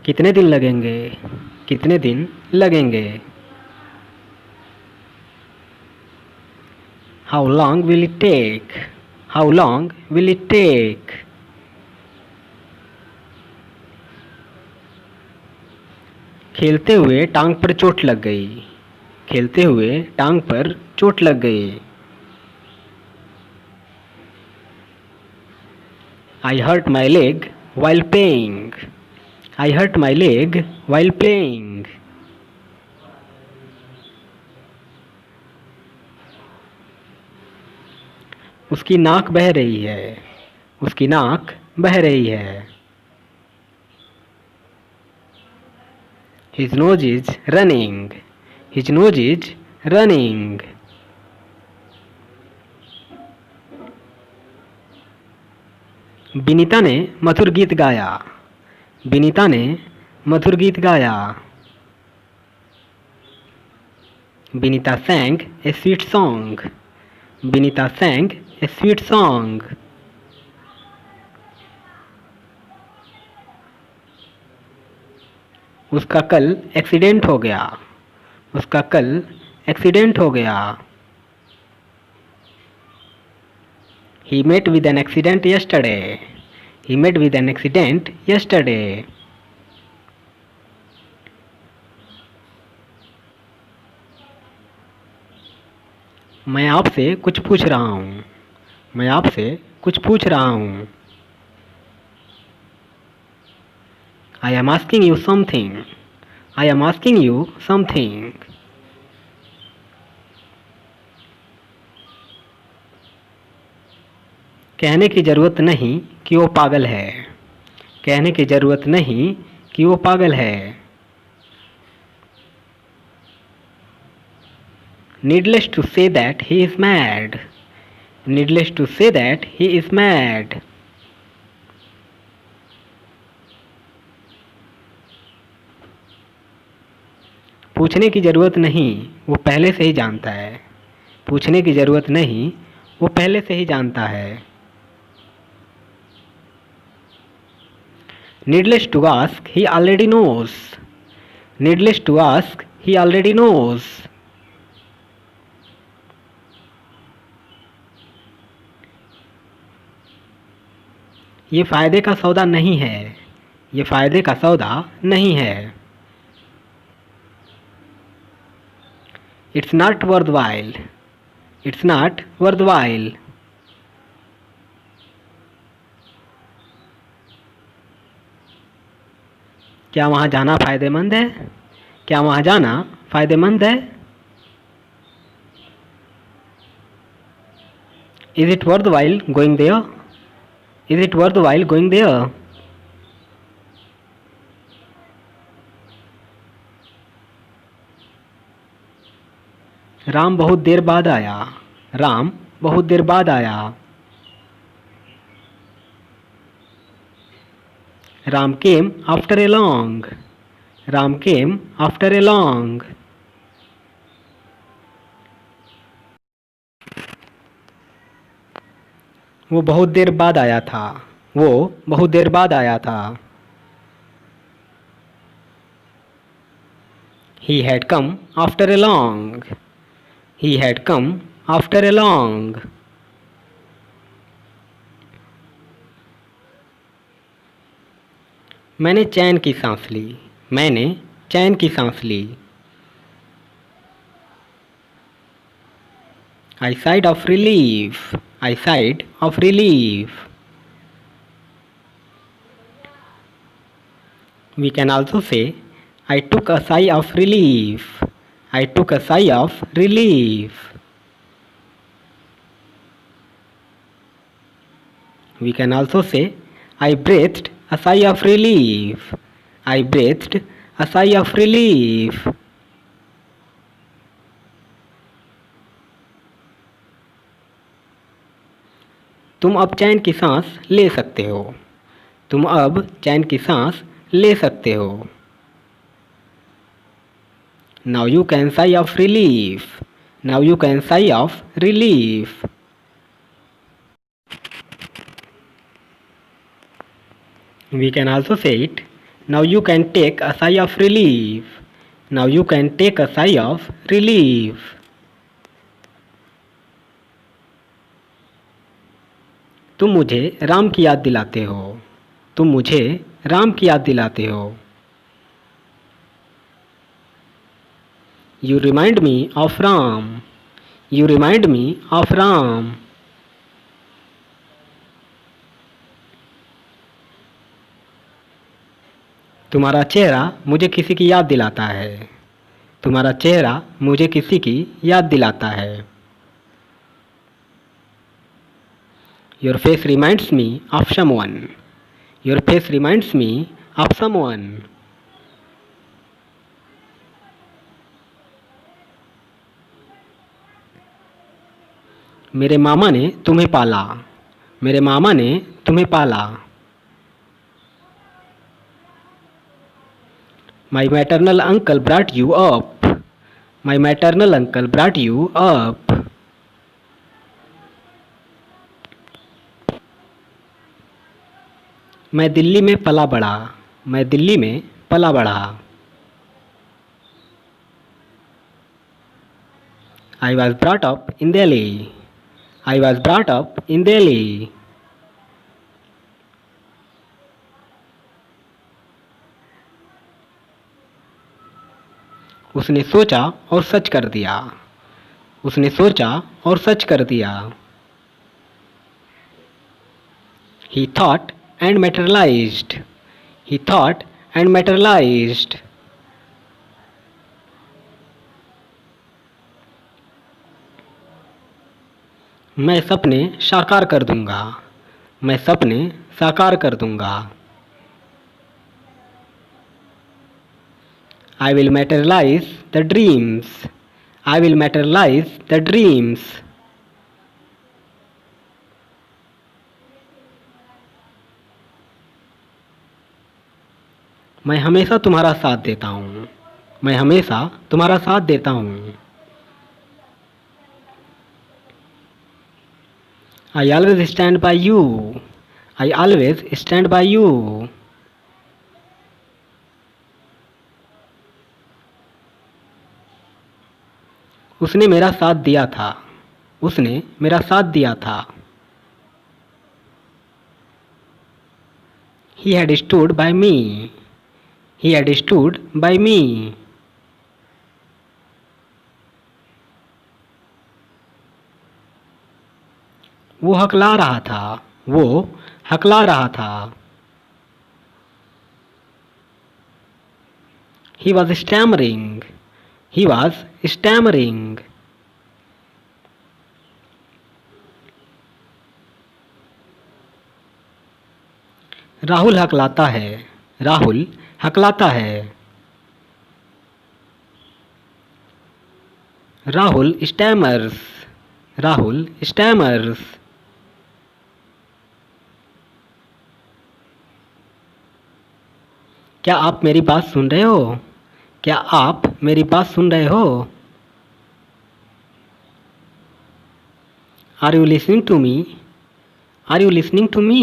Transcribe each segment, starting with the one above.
कितने दिन लगेंगे? कितने दिन लगेंगे? How long will it take? How long will it take? खेलते हुए टांग पर चोट लग गई। खेलते हुए टांग पर चोट लग गई। I hurt my leg while playing. I hurt my leg while playing. उसकी नाक बह रही है। उसकी नाक बह रही है। His nose is running. His nose is running. Vinita ने मधुर गीत गाया। विनीता ने मधुर गीत गाया। Vinita sang a sweet song. Vinita sang a sweet song. उसका कल एक्सीडेंट हो गया। उसका कल एक्सीडेंट हो गया। He met with an accident yesterday. He met with an accident yesterday. मैं आपसे कुछ पूछ रहा हूँ। मैं आपसे कुछ पूछ रहा हूँ। I am asking you something. I am asking you something. कहने की ज़रूरत नहीं कि वो पागल है। कहने की ज़रूरत नहीं कि वो पागल है। Needless to say that he is mad. Needless to say that he is mad. पूछने की ज़रूरत नहीं, वो पहले से ही जानता है। पूछने की ज़रूरत नहीं, वो पहले से ही जानता है। Needless to ask, he already knows. Needless to ask, he already knows. ये फ़ायदे का सौदा नहीं है। ये फ़ायदे का सौदा नहीं है। It's not worthwhile. It's not worthwhile. क्या वहाँ जाना फ़ायदेमंद है? क्या वहाँ जाना फ़ायदेमंद है? Is it worthwhile going there? Is it worthwhile going there? Ram बहुत देर बाद आया। राम बहुत देर बाद आया। Ram came after a long. Ram came after a long. वो बहुत देर बाद आया था। वो बहुत देर बाद आया था। He had come after a long. He had come after a long. मैंने चैन की सांस ली। मैंने चैन की सांस ली। I sighed of relief. I sighed of relief. We can also say I took a sigh of relief. I took a sigh of relief. We can also say I breathed a sigh of relief. I breathed a sigh of relief. तुम अब चैन की सांस ले सकते हो। तुम अब चैन की सांस ले सकते हो। Now you can sigh of relief. Now you can sigh of relief. We can also say it Now you can take a sigh of relief. Now you can take a sigh of relief. तुम मुझे राम की याद दिलाते हो. तुम मुझे राम की याद दिलाते हो. You remind me of Ram. You remind me of Ram. तुम्हारा चेहरा मुझे किसी की याद दिलाता है. तुम्हारा चेहरा मुझे किसी की याद दिलाता है. Your face reminds me of someone. Your face reminds me of someone. मेरे मामा ने तुम्हें पाला. मेरे मामा ने तुम्हें पाला. My maternal uncle brought you up. My maternal uncle brought you up. मैं दिल्ली में पला बड़ा. मैं दिल्ली में पला बड़ा. I was brought up in Delhi. I was brought up in Delhi. उसने सोचा और सच कर दिया. उसने सोचा और सच कर दिया. He thought and materialized. He thought and materialized. मैं सपने साकार कर दूंगा. मैं सपने साकार कर दूंगा. I will materialize the dreams. I will materialize the dreams. मैं हमेशा तुम्हारा साथ देता हूँ. मैं हमेशा तुम्हारा साथ देता हूँ. I always stand by you. I always stand by you. उसने मेरा साथ दिया था. उसने मेरा साथ दिया था. He had stood by me. He had stood by me. वो हकला रहा था. वो हकला रहा था. He was stammering. He was stammering. Rahul हकलाता है. राहुल हकलाता है. राहुल stammers. राहुल stammers. क्या आप मेरी बात सुन रहे हो? क्या आप मेरी बात सुन रहे हो? Are you listening to me? Are you listening to me?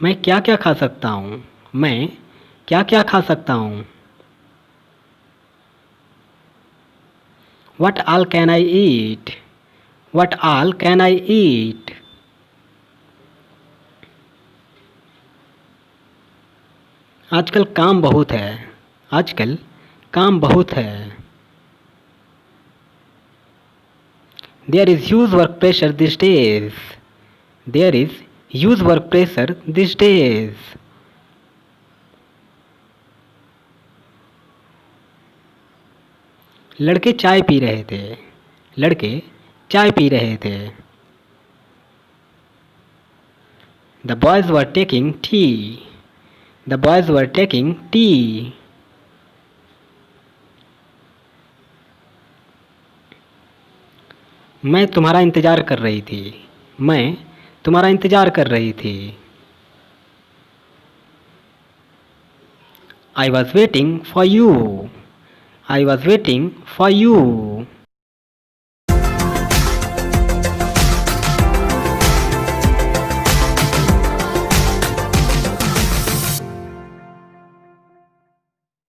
मैं क्या क्या खा सकता हूँ? मैं क्या क्या खा सकता हूँ? What all can I eat? What all can I eat? आजकल काम बहुत है. आजकल काम बहुत है. There is huge work pressure these days. There is huge work pressure these days. लड़के चाय पी रहे थे. लड़के चाय पी रहे थे. The boys were taking tea. The boys were taking tea. मैं तुम्हारा इंतज़ार कर रही थी. मैं तुम्हारा इंतज़ार कर रही थी. I was waiting for you. I was waiting for you.